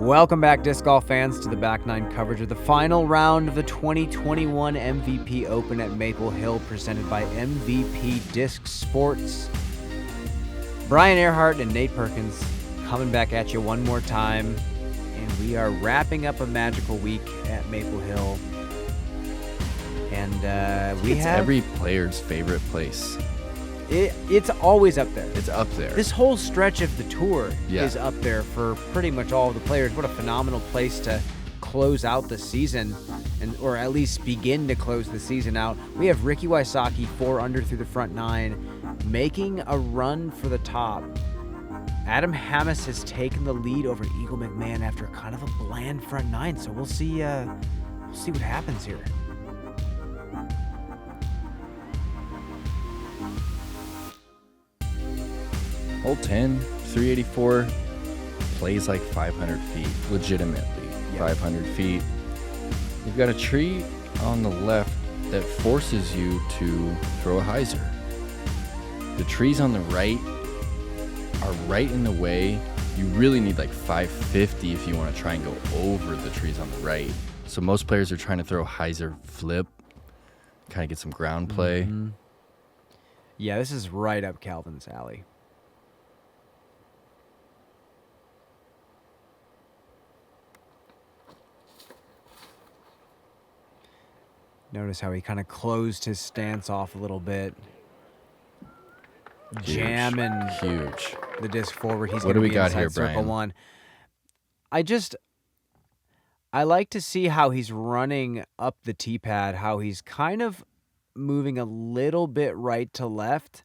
Welcome back, disc golf fans, to the Back Nine coverage of the final round of the 2021 MVP Open at Maple Hill, presented by MVP Disc Sports. Brian Earhart and Nate Perkins coming back at you one more time, and we are wrapping up a magical week at Maple Hill. And it's every player's favorite place. It's always up there. It's up there. This whole stretch of the tour is up there for pretty much all of the players. What a phenomenal place to close out the season, or at least begin to close the season out. We have Ricky Wysocki 4 under through the front 9, making a run for the top. Adam Hammes has taken the lead over Eagle McMahon after kind of a bland front 9, so we'll see what happens here. Hole 10, 384, plays like 500 feet, legitimately. 500 feet. You've got a tree on the left that forces you to throw a hyzer. The trees on the right are right in the way. You really need like 550 if you want to try and go over the trees on the right. So most players are trying to throw hyzer flip, kind of get some ground play. Mm-hmm. Yeah, this is right up Calvin's alley. Notice how he kind of closed his stance off a little bit. Jamming the disc forward. He's going to be inside circle 1. I like to see how he's running up the tee pad, how he's kind of moving a little bit right to left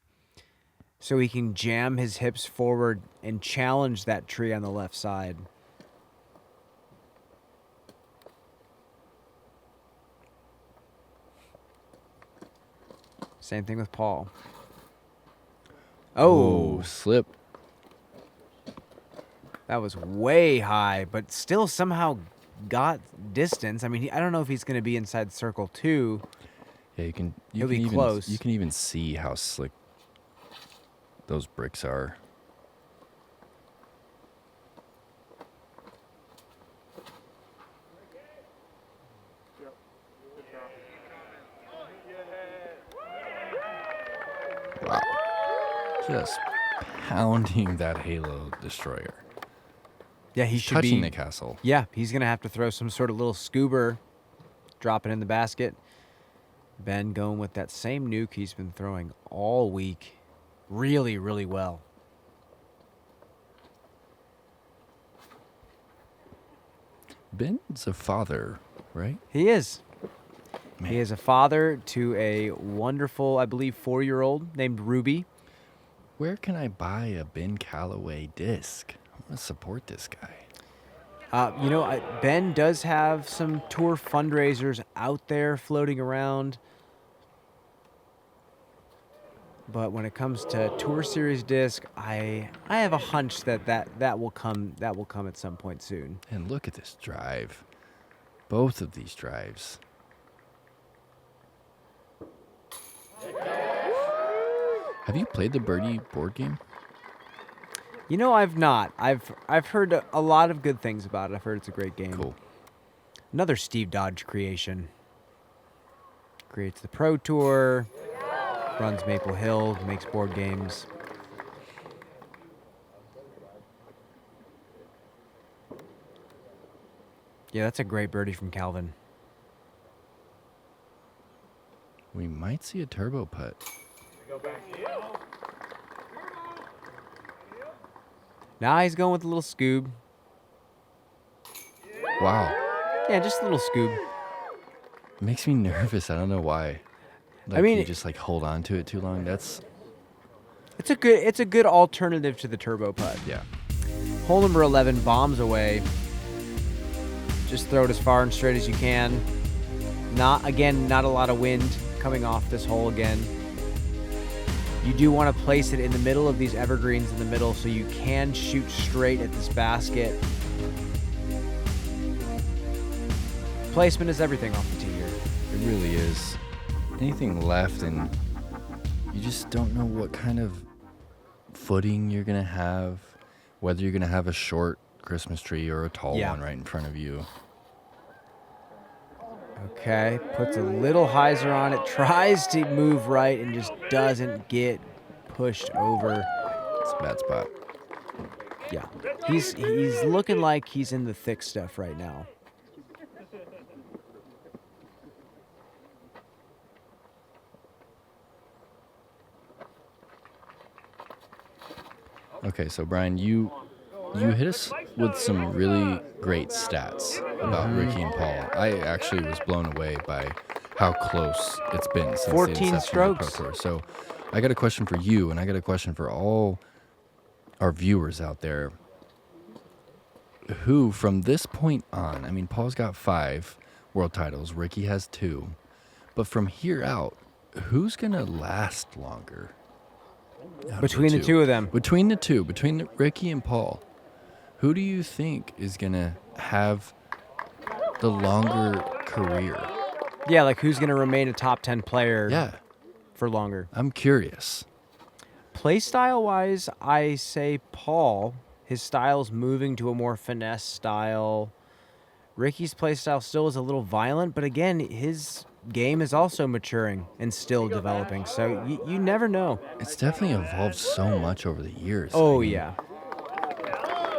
so he can jam his hips forward and challenge that tree on the left side. Same thing with Paul. Oh, slip. That was way high, but still somehow got distance. I mean, I don't know if he's going to be inside circle 2. Yeah, He'll be close. You can even see how slick those bricks are. Wow. Just pounding that Halo Destroyer. Yeah, he should touching the castle. Yeah, he's going to have to throw some sort of little scuba, drop it in the basket. Ben going with that same nuke he's been throwing all week. Really, really well. Ben's a father, right? He is. Man. He is a father to a wonderful, I believe, 4-year-old named Ruby. Where can I buy a Ben Callaway disc? I want to support this guy. Ben does have some tour fundraisers out there floating around. But when it comes to Tour Series disc, I have a hunch that will come at some point soon. And look at this drive. Both of these drives. Have you played the birdie board game? I've not. I've heard a lot of good things about it. I've heard it's a great game. Cool. Another Steve Dodge creation. Creates the Pro Tour, runs Maple Hill, makes board games. Yeah, that's a great birdie from Calvin. We might see a turbo putt. Now he's going with a little scoob. Wow. Yeah, just a little scoob. It makes me nervous. I don't know why. You just hold on to it too long. It's a good alternative to the turbo putt. Yeah. Hole number 11, bombs away. Just throw it as far and straight as you can. Not a lot of wind coming off this hole again. You do want to place it in the middle of these evergreens in the middle so you can shoot straight at this basket. Placement is everything off the tee here. It really is. Anything left and you just don't know what kind of footing you're going to have, whether you're going to have a short Christmas tree or a tall one right in front of you. Okay, puts a little hyzer on it, tries to move right and just doesn't get pushed over. It's a bad spot. Yeah, he's looking like he's in the thick stuff right now. Okay, so Brian, you hit us with some really great stats about Ricky and Paul. I actually was blown away by how close it's been since 14 strokes. The Pro Tour. So I got a question for you, and I got a question for all our viewers out there. Who, from this point on, I mean, Paul's got 5 world titles, Ricky has 2, but from here out, who's going to last longer? Between the two of them. Between Ricky and Paul, who do you think is going to have the longer career? Yeah, like who's going to remain a top 10 player for longer? I'm curious. Play style-wise, I say Paul. His style's moving to a more finesse style. Ricky's play style still is a little violent, but again, his game is also maturing and still developing, so you never know. It's definitely evolved so much over the years. Oh, yeah.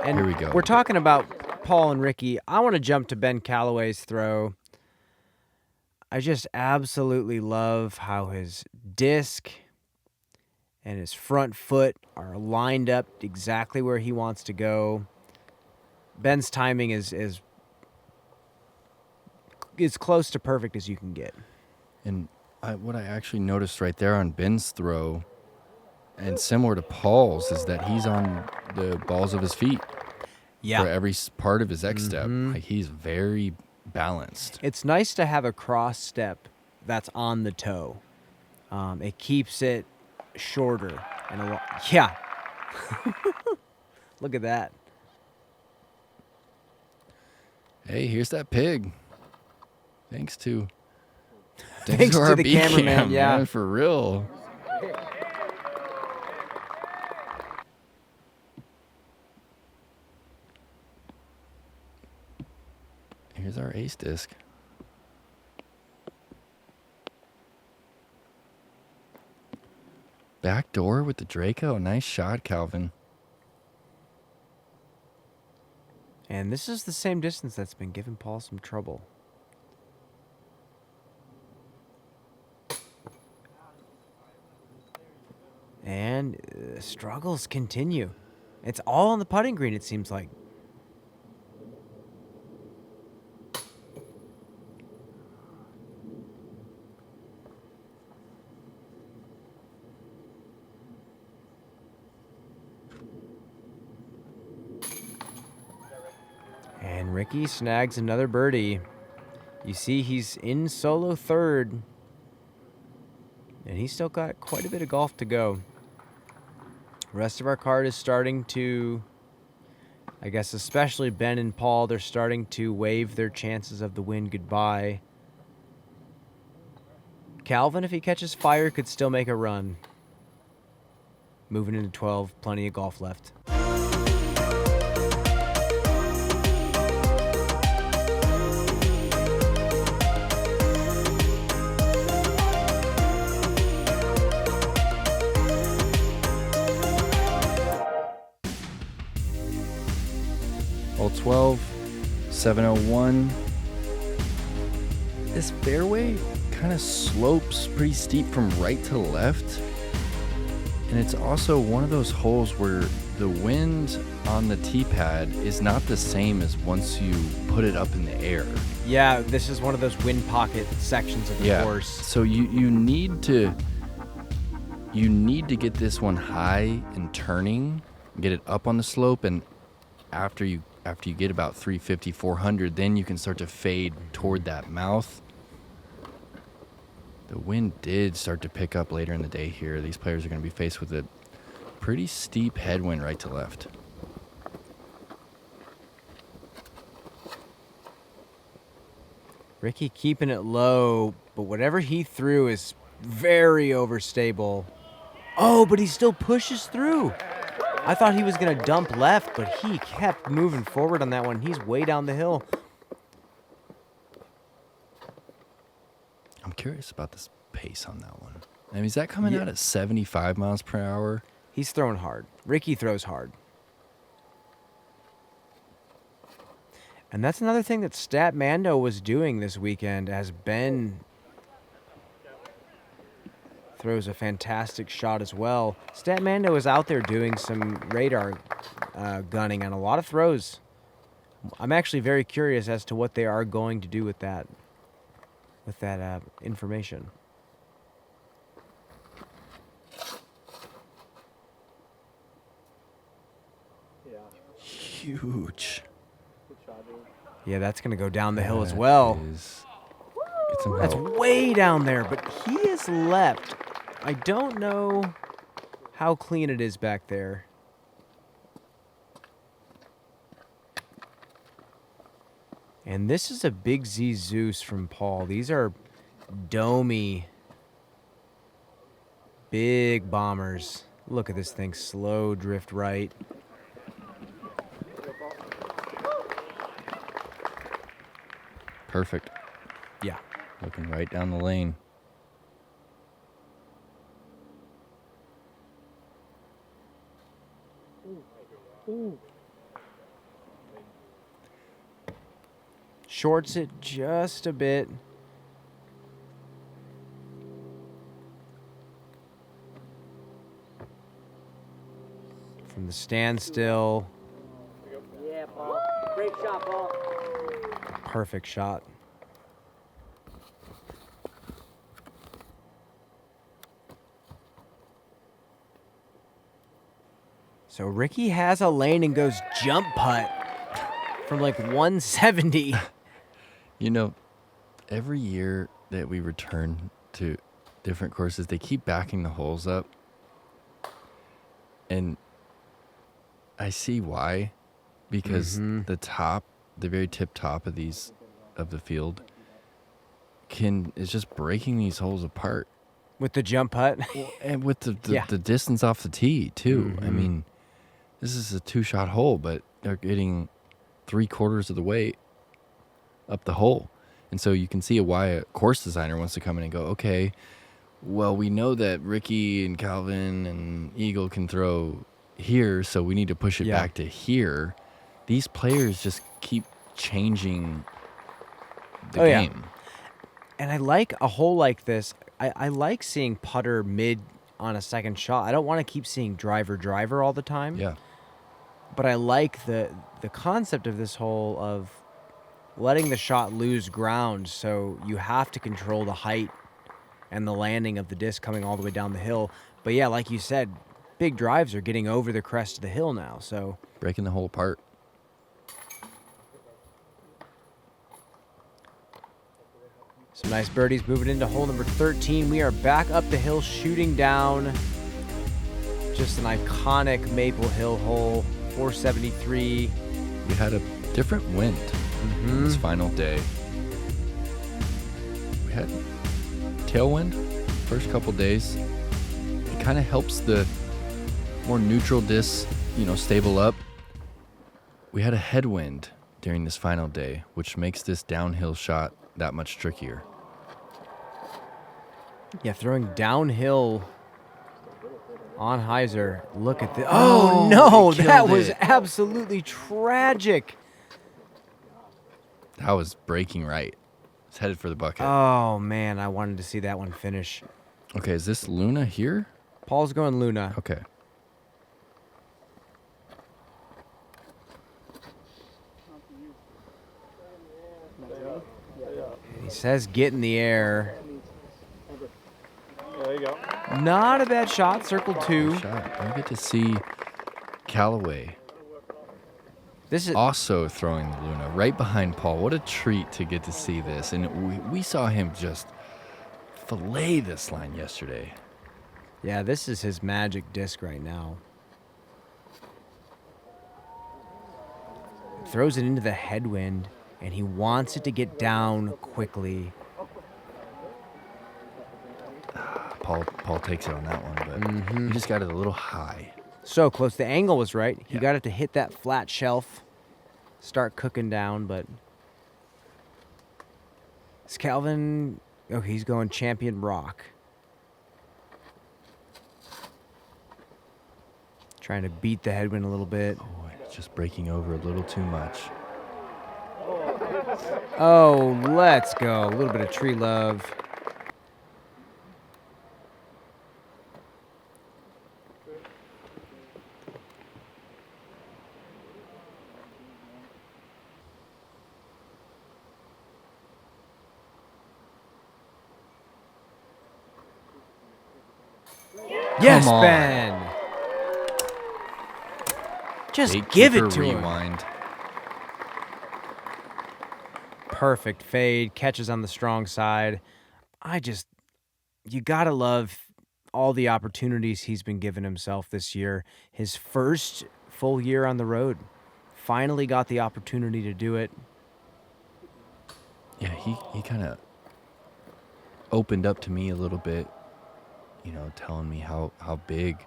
And here we go. We're talking about Paul and Ricky. I want to jump to Ben Callaway's throw. I just absolutely love how his disc and his front foot are lined up exactly where he wants to go. Ben's timing is close to perfect as you can get. And what I actually noticed right there on Ben's throw, and similar to Paul's, is that he's on the balls of his feet. Yeah. For every part of his X step. Like, he's very balanced. It's nice to have a cross step that's on the toe. It keeps it shorter and yeah. Look at that. Hey, here's that pig. Thanks to our the cameraman, man, for real. Here's our ace disc. Back door with the Draco. Nice shot, Calvin. And this is the same distance that's been giving Paul some trouble. And struggles continue. It's all on the putting green, it seems like. And Ricky snags another birdie. You see he's in solo third. And he's still got quite a bit of golf to go. The rest of our card is starting to, I guess especially Ben and Paul, they're starting to wave their chances of the win goodbye. Calvin, if he catches fire, could still make a run. Moving into 12, plenty of golf left. Hole 12, 701. This fairway kind of slopes pretty steep from right to left. And it's also one of those holes where the wind on the tee pad is not the same as once you put it up in the air. Yeah, this is one of those wind pocket sections of the course. So you need to get this one high and turning, get it up on the slope, and after you get about 350, 400, then you can start to fade toward that mouth. The wind did start to pick up later in the day here. These players are going to be faced with a pretty steep headwind right to left. Ricky keeping it low, but whatever he threw is very overstable. Oh, but he still pushes through. I thought he was going to dump left, but he kept moving forward on that one. He's way down the hill. I'm curious about this pace on that one. I mean, is that coming out at 75 miles per hour? He's throwing hard. Ricky throws hard. And that's another thing that Statmando was doing this weekend, as Ben throws a fantastic shot as well. Statmando is out there doing some radar gunning on a lot of throws. I'm actually very curious as to what they are going to do with that information. Huge. Yeah, that's going to go down the hill as well. That's way down there, but he is left. I don't know how clean it is back there. And this is a Big Z Zeus from Paul. These are domey, big bombers. Look at this thing, slow drift right. Perfect. Yeah. Looking right down the lane. Shorts it just a bit. From the standstill. Yeah, Paul. Great shot, Paul. Perfect shot. So Ricky has a lane and goes jump putt from like 170. You know, every year that we return to different courses, they keep backing the holes up. And I see why. Because the very tip top of the field is just breaking these holes apart. With the jump putt? And with the distance off the tee, too. I mean, this is a 2-shot hole, but they're getting 3/4 of the way up the hole. And so you can see why a course designer wants to come in and go, okay, well, we know that Ricky and Calvin and Eagle can throw here, so we need to push it back to here. These players just keep changing the game. And I like a hole like this. I like seeing putter mid on a second shot. I don't want to keep seeing driver all the time. Yeah. But I like the concept of this hole of letting the shot lose ground, so you have to control the height and the landing of the disc coming all the way down the hill. But yeah, like you said, big drives are getting over the crest of the hill now, so breaking the hole apart. Some nice birdies moving into hole number 13. We are back up the hill, shooting down. Just an iconic Maple Hill hole, 473. We had a different wind this final day. We had tailwind first couple days. It kind of helps the more neutral discs, stable up. We had a headwind during this final day, which makes this downhill shot that much trickier. Yeah, throwing downhill on Heiser. Look at this. Oh, no, that was absolutely tragic. That was breaking right. It's headed for the bucket. Oh, man, I wanted to see that one finish. Okay, is this Luna here? Paul's going Luna. Okay. He says get in the air. There you go. Not a bad shot, circle 2. I get to see Callaway. This is also throwing the Luna right behind Paul. What a treat to get to see this. And we saw him just fillet this line yesterday. Yeah, this is his magic disc right now. Throws it into the headwind, and he wants it to get down quickly. Paul takes it on that one, but he just got it a little high. So close. The angle was right. He Yeah. got it to hit that flat shelf, start cooking down, but is Calvin... Oh, he's going Champion Rock. Trying to beat the headwind a little bit. Oh, it's just breaking over a little too much. Oh, let's go. A little bit of tree love. Yes, Come on. Ben. Just give it to him. Rewind. Perfect fade, catches on the strong side. You gotta love all the opportunities he's been giving himself this year. His first full year on the road. Finally got the opportunity to do it. Yeah, he kind of opened up to me a little bit, telling me how big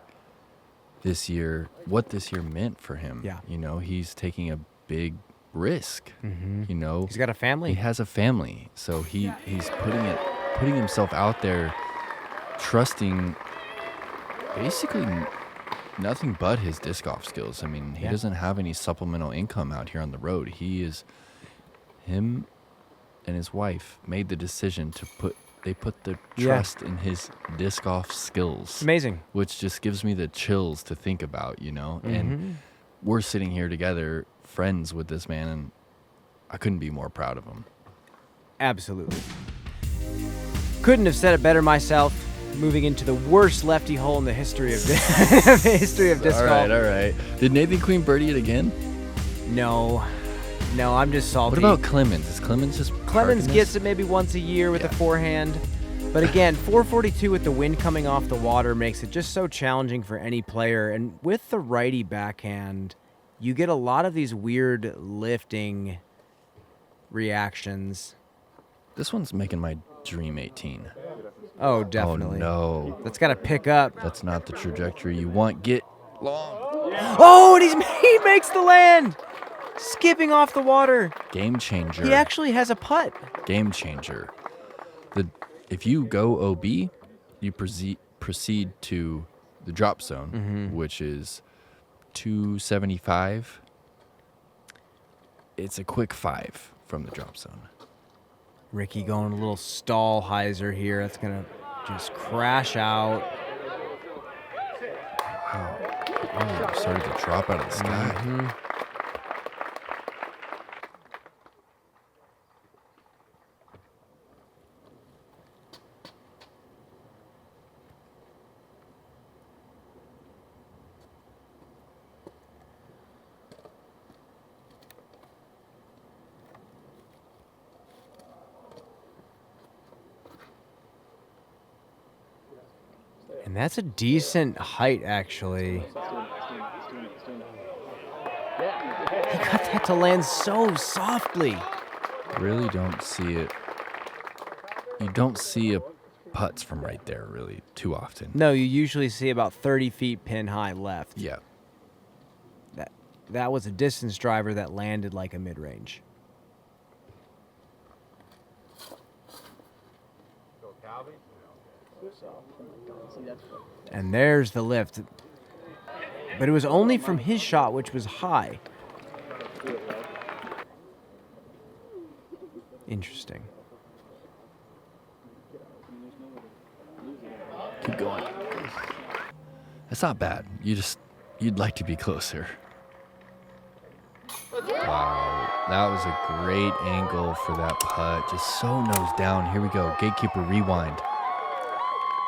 what this year meant for him. Yeah. He's taking a big risk. Mm-hmm. He's got a family. He has a family, so he's putting himself out there, trusting basically nothing but his disc golf skills. I mean, he doesn't have any supplemental income out here on the road. Him and his wife made the decision to put the trust in his disc golf skills. It's amazing. Which just gives me the chills to think about, and we're sitting here together, friends with this man, and I couldn't be more proud of him. Absolutely. Couldn't have said it better myself. Moving into the worst lefty hole in the history of disc golf. All right. Did Nathan Queen birdie it again? No, I'm just salty. What about Clemens? Is Clemens just Clemens parking gets this? it maybe once a year with a forehand. But again, 442 with the wind coming off the water makes it just so challenging for any player. And with the righty backhand, you get a lot of these weird lifting reactions. This one's making my dream 18. Oh, definitely. Oh, no. That's got to pick up. That's not the trajectory you want. Get long. Oh, and he makes the land. Skipping off the water. Game changer. He actually has a putt. Game changer. If you go OB, you proceed to the drop zone, which is 275. It's a quick 5 from the drop zone. Ricky going a little Stallheiser here. That's going to just crash out. Wow. Oh, started to drop out of the sky. And that's a decent height, actually. He got that to land so softly. Really don't see it. You don't see putts from right there really too often. No, you usually see about 30 feet pin high left. Yeah. That was a distance driver that landed like a mid-range. And there's the lift. But it was only from his shot, which was high. Interesting. Keep going. That's not bad. You'd like to be closer. Wow. That was a great angle for that putt. Just so nose down. Here we go. Gatekeeper rewind.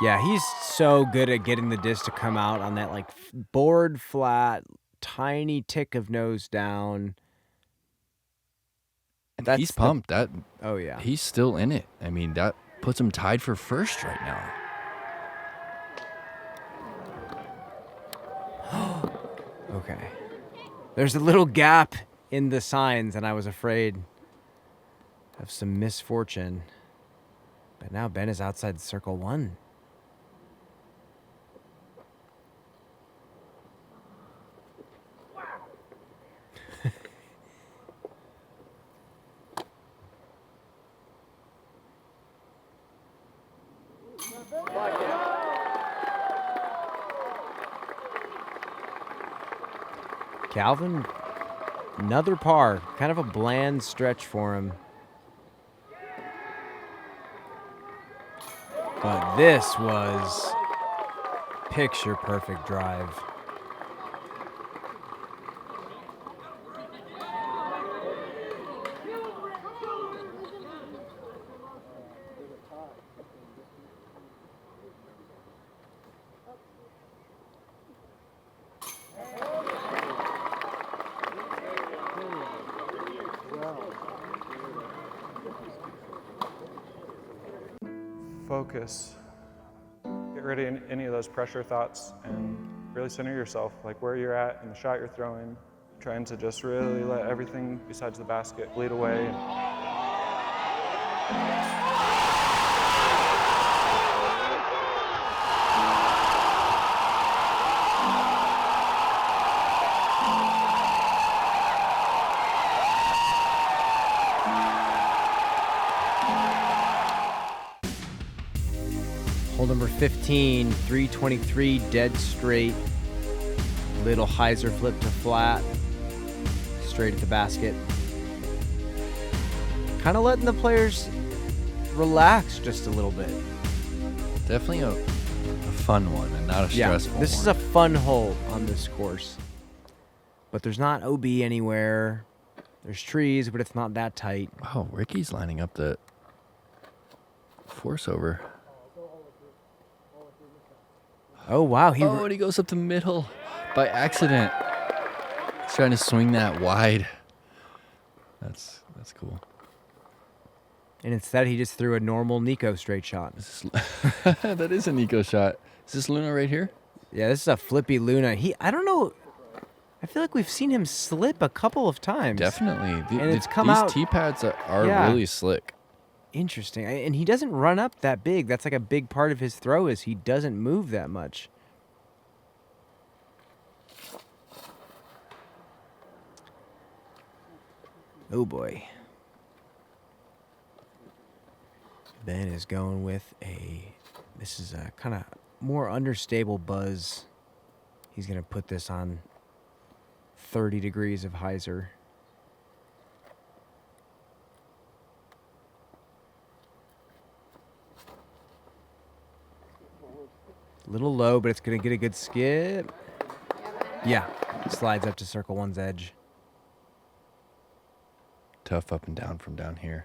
Yeah, he's so good at getting the disc to come out on that like board flat, tiny tick of nose down. And he's pumped. Oh yeah. He's still in it. I mean, that puts him tied for first right now. Okay. There's a little gap in the signs, and I was afraid of some misfortune. But now Ben is outside circle 1. Calvin, another par. Kind of a bland stretch for him. But this was picture perfect drive. Focus. Get rid of any of those pressure thoughts and really center yourself, like where you're at and the shot you're throwing. Trying to just really let everything besides the basket bleed away. Hole number 15, 323, dead straight. Little hyzer flip to flat. Straight at the basket. Kind of letting the players relax just a little bit. Definitely a fun one and not a stressful one. This is a fun hole on this course. But there's not OB anywhere. There's trees, but it's not that tight. Wow, Ricky's lining up the force over. Oh, wow. And he goes up the middle by accident. He's trying to swing that wide. That's cool. And instead, he just threw a normal Nico straight shot. That is a Nico shot. Is this Luna right here? Yeah, this is a flippy Luna. I don't know. I feel like we've seen him slip a couple of times. Definitely. It's come these out. These T-pads are really slick. Interesting. And he doesn't run up that big. That's like a big part of his throw is he doesn't move that much. Oh, boy. Ben is going with this is a kind of more understable buzz. He's going to put this on 30 degrees of hyzer. A little low, but it's going to get a good skip. Yeah, slides up to circle one's edge. Tough up and down from down here.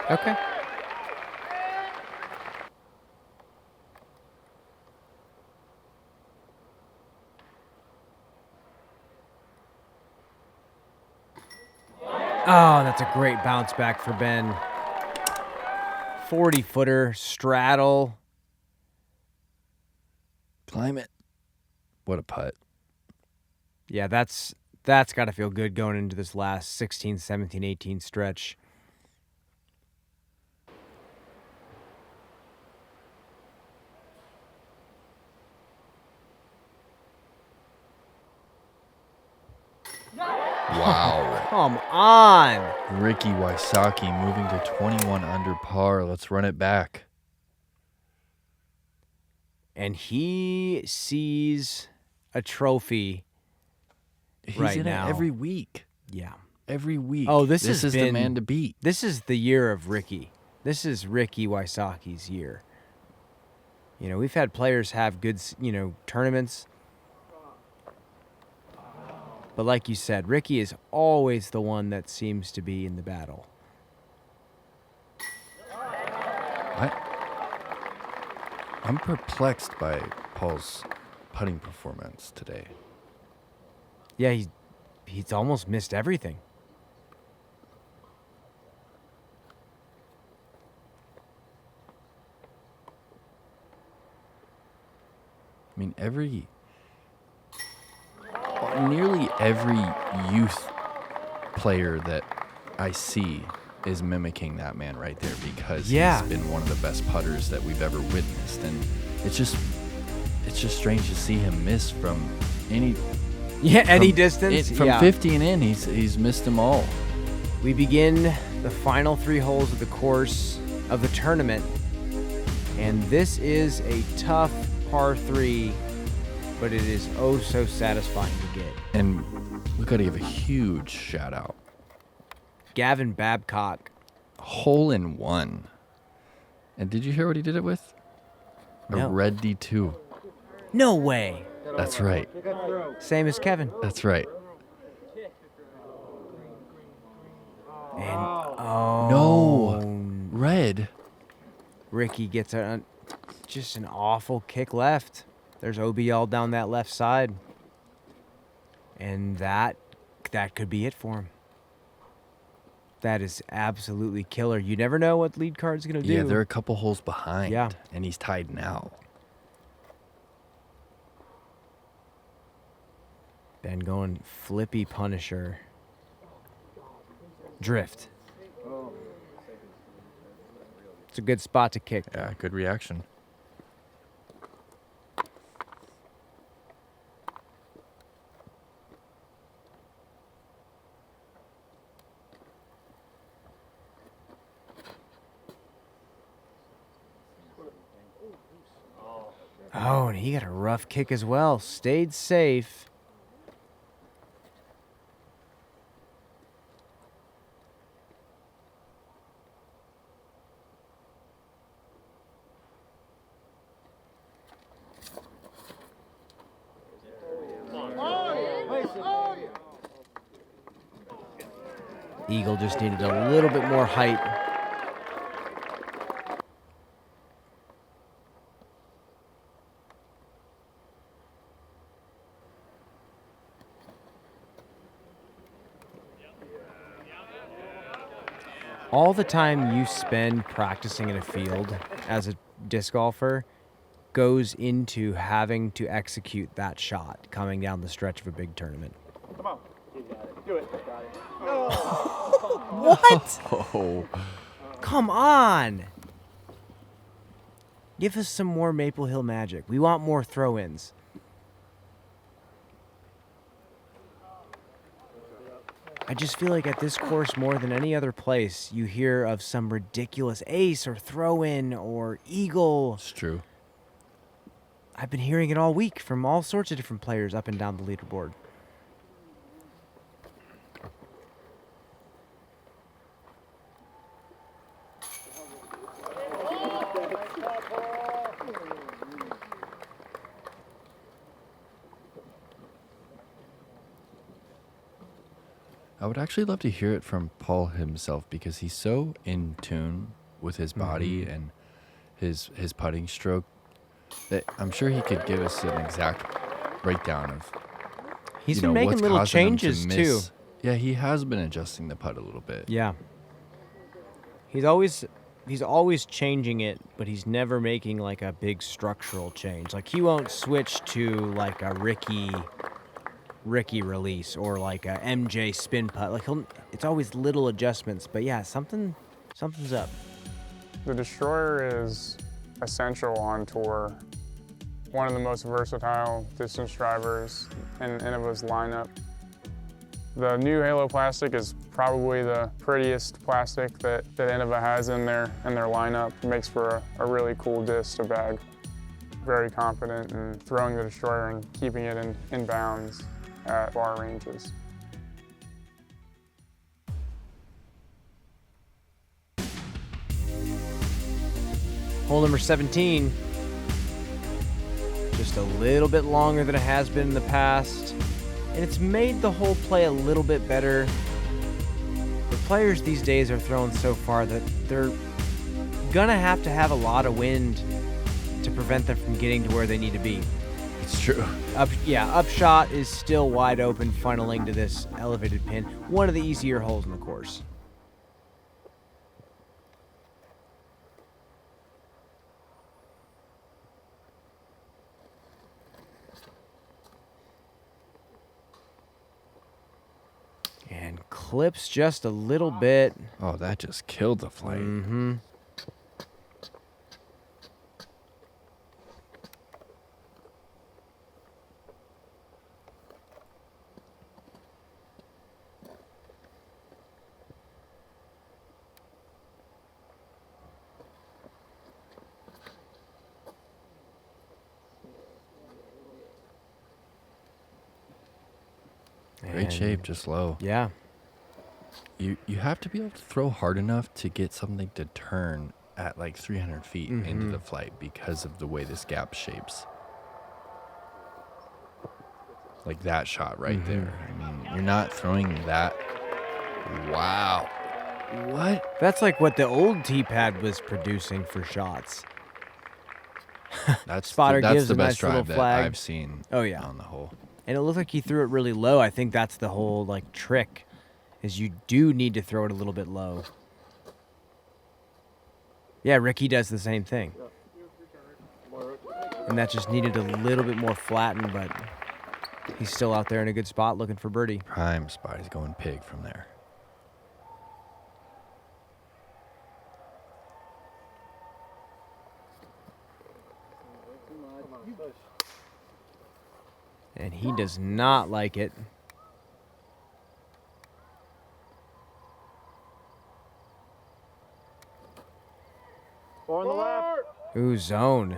Okay. Oh, that's a great bounce back for Ben. 40-footer, straddle. Climb it. What a putt. Yeah, that's got to feel good going into this last 16, 17, 18 stretch. Wow. Come on. Ricky Wysocki moving to 21 under par. Let's run it back. And he sees a trophy He's in it every week. Yeah. Every week. Oh, this is the man to beat. This is the year of Ricky. This is Ricky Wysocki's year. You know, we've had players have good, tournaments. But like you said, Ricky is always the one that seems to be in the battle. I'm perplexed by Paul's putting performance today. Yeah, he's almost missed everything. I mean, nearly every youth player that I see is mimicking that man right there because he's been one of the best putters that we've ever witnessed. And it's just strange to see him miss from any distance. From 50 and in, he's missed them all. We begin the final 3 holes of the course of the tournament, and this is a tough par 3, but it is oh so satisfying to get. And we got to give a huge shout out. Gavin Babcock. Hole in 1. And did you hear what he did it with? A red D2. No way. That's right. Same as Kevin. That's right. And no, red. Ricky gets just an awful kick left. There's OB all down that left side. And that could be it for him. That is absolutely killer. You never know what lead card's going to do. Yeah, they're a couple holes behind. Yeah. And he's tied now. Ben going flippy Punisher. Drift. It's a good spot to kick. Yeah, good reaction. Oh, and he got a rough kick as well. Stayed safe. Eagle just needed a little bit more height. All the time you spend practicing in a field as a disc golfer goes into having to execute that shot coming down the stretch of a big tournament. Come on. You got it. Do it. Got it. What? Oh. Come on. Give us some more Maple Hill magic. We want more throw-ins. I just feel like at this course, more than any other place, you hear of some ridiculous ace or throw-in or eagle. It's true. I've been hearing it all week from all sorts of different players up and down the leaderboard. I would actually love to hear it from Paul himself because he's so in tune with his body and his putting stroke that I'm sure he could give us an exact breakdown of. He's been making little changes too. Yeah, he has been adjusting the putt a little bit. Yeah. He's always changing it, but he's never making like a big structural change. Like he won't switch to like a Ricky release or like a MJ spin putt. Like it's always little adjustments, but yeah, something's up. The Destroyer is essential on tour. One of the most versatile distance drivers in Innova's lineup. The new Halo plastic is probably the prettiest plastic that Innova has in their lineup. It makes for a really cool disc to bag. Very confident in throwing the Destroyer and keeping it in bounds at far ranges. Hole number 17. Just a little bit longer than it has been in the past. And it's made the whole play a little bit better. The players these days are throwing so far that they're gonna have to have a lot of wind to prevent them from getting to where they need to be. It's true. Upshot is still wide open, funneling to this elevated pin. One of the easier holes in the course. clips just a little bit. Oh, that just killed the flight. Mm-hmm. Great shape, just low. Yeah. You have to be able to throw hard enough to get something to turn at like 300 feet into the flight because of the way this gap shapes. Like that shot right there. I mean, you're not throwing that. Wow. What? That's like what the old T-pad was producing for shots. That's Spotter that's gives the a best nice little drive that flag. I've seen. Oh, yeah. On the hole. And it looked like he threw it really low. I think that's the whole like trick, is you do need to throw it a little bit low. Yeah, Ricky does the same thing. And that just needed a little bit more flattened, but he's still out there in a good spot looking for birdie. Prime spot. He's going pig from there. And he does not like it. Four on the left. Ooh, zone.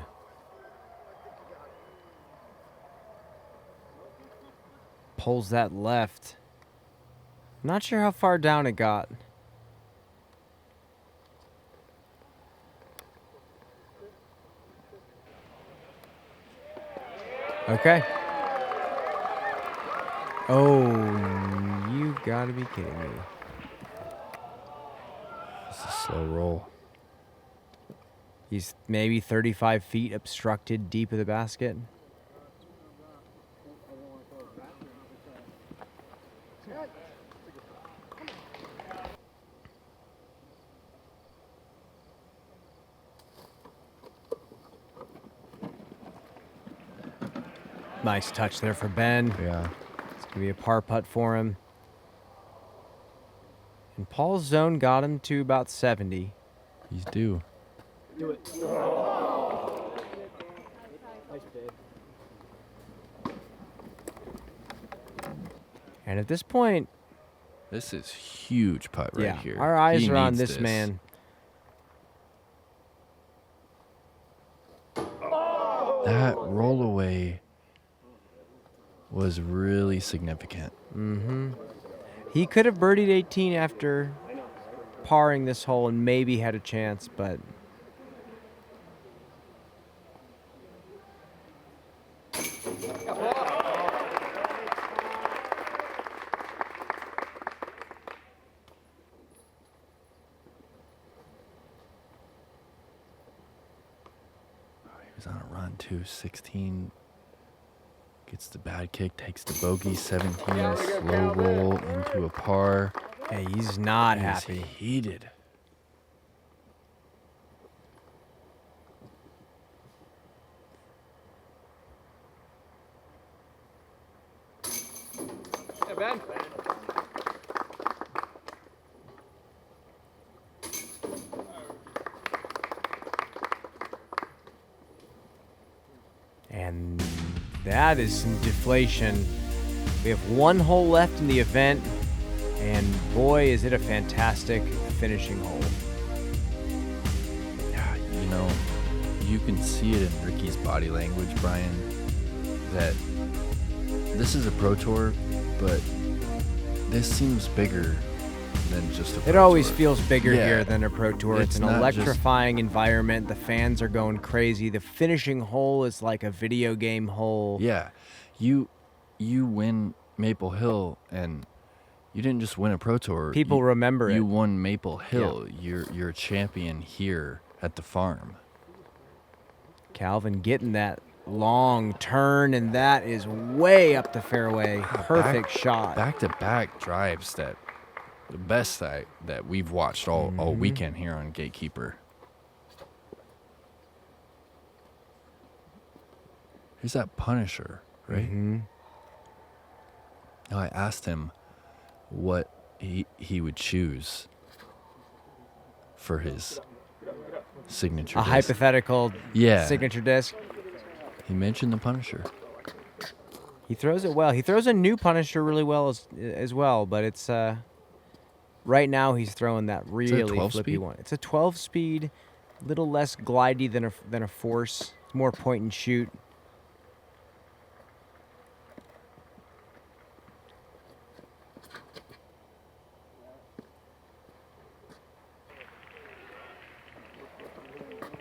Pulls that left. Not sure how far down it got. Okay. Oh, you gotta be kidding me. It's a slow roll. He's maybe 35 feet obstructed deep of the basket. Nice touch there for Ben. Yeah. It's going to be a par putt for him. And Paul's zone got him to about 70. He's due. Do it. Nice bid. And at this point, This is huge putt right yeah, here. our eyes He are on needs this man. That roll away was really significant. Mm-hmm. He could have birdied 18 after parring this hole and maybe had a chance, but He was on a run too. 16 gets the bad kick, takes the bogey. 17 slow roll into a par. hey, he's not He's happy. heated. Yeah, Ben. And that is some deflation. We have one hole left in the event, and boy, is it a fantastic finishing hole. Yeah, you know, you can see it in Ricky's body language, Brian, that this is a pro tour, but this seems bigger than just a pro It always tour. feels bigger Yeah. here than a pro tour. It's It's an not just- electrifying environment. The fans are going crazy. The finishing hole is like a video game hole. Yeah, you win Maple Hill, and you didn't just win a pro tour. People remember You it. won Maple Hill. You're a champion here at the farm. Calvin getting that long turn, and that is way up the fairway. Perfect shot. Back-to-back drives that the best that we've watched all weekend here on Gatekeeper. Here's that Punisher, right? Mhm. Now I asked him what he would choose for his signature A disc. hypothetical signature disc. He mentioned the Punisher. He throws it well. He throws a new Punisher really well as well, but it's right now he's throwing that really 12 flippy speed? one. It's a 12-speed, little less glidey than a Force. It's more point and shoot.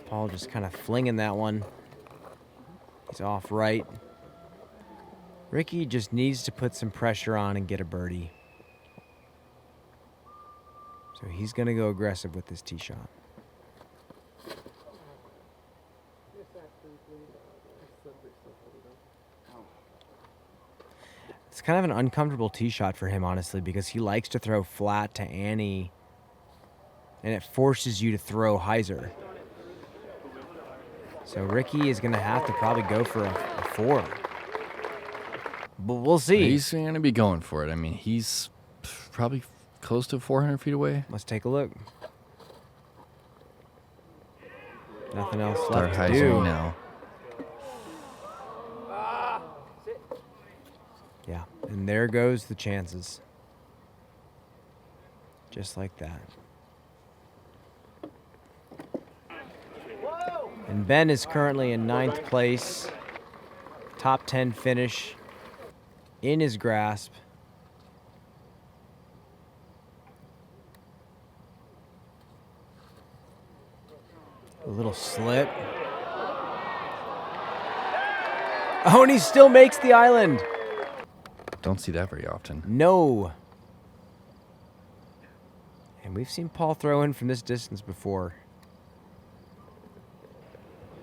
Paul just kind of flinging that one. He's off right. Ricky just needs to put some pressure on and get a birdie. So he's going to go aggressive with this tee shot. It's kind of an uncomfortable tee shot for him, honestly, because he likes to throw flat to Annie, and it forces you to throw hyzer. So Ricky is going to have to probably go for a 4. But we'll see. He's going to be going for it. I mean, he's probably close to 400 feet away. Let's take a look. Nothing else Start left to do. hyzering now. Yeah, and there goes the chances. Just like that. And Ben is currently in 9th place. Top 10 finish in his grasp. A little slip. Oh, and he still makes the island. Don't see that very often. No. And we've seen Paul throw in from this distance before.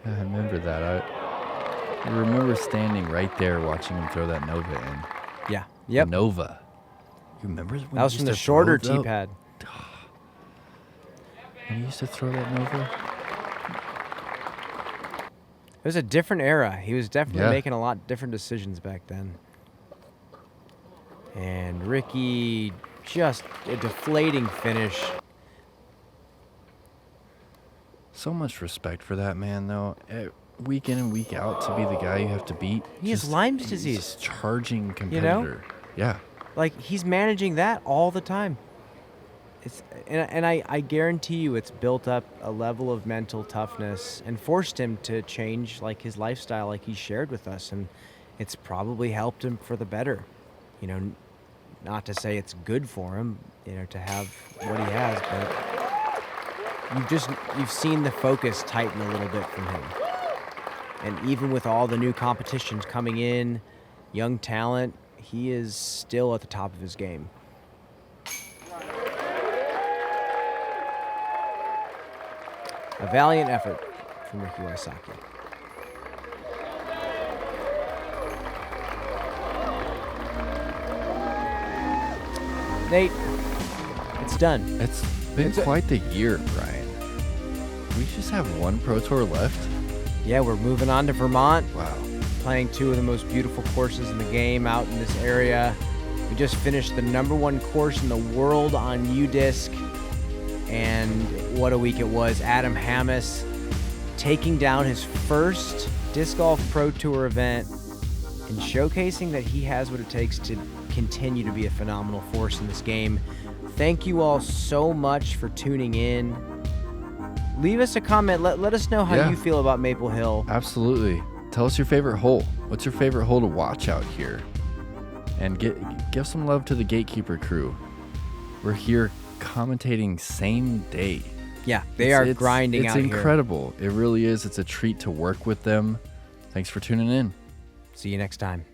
Yeah, I remember that. I remember standing right there watching him throw that Nova in. Yeah. Yep. Nova. You remember when That was he from used the to shorter throw tee pad. When he used to throw that Nova? It was a different era. He was definitely Yeah. making a lot different decisions back then. And Ricky, just a deflating finish. So much respect for that man, though. Week in and week out to be the guy you have to beat. He has Lyme's disease. He's a charging competitor. Yeah. Like, he's managing that all the time. And I guarantee you it's built up a level of mental toughness and forced him to change, like, his lifestyle like he shared with us. And it's probably helped him for the better. You know, not to say it's good for him, you know, to have what he has, but you've seen the focus tighten a little bit from him. And even with all the new competitions coming in, young talent, he is still at the top of his game. A valiant effort from Ricky Wysocki. Nate, it's done. It's been quite the year, Brian. We just have one Pro Tour left. Yeah, we're moving on to Vermont. Wow. Playing 2 of the most beautiful courses in the game out in this area. We just finished the #1 course in the world on UDisc. And what a week it was. Adam Hammes taking down his first Disc Golf Pro Tour event and showcasing that he has what it takes to continue to be a phenomenal force in this game. Thank you all so much for tuning in. Leave us a comment. Let us know how you feel about Maple Hill. Absolutely. Tell us your favorite hole. What's your favorite hole to watch out here? And give some love to the Gatekeeper crew. We're here commentating same day. Yeah, they are grinding out here. It's incredible. It really is. It's a treat to work with them. Thanks for tuning in. See you next time.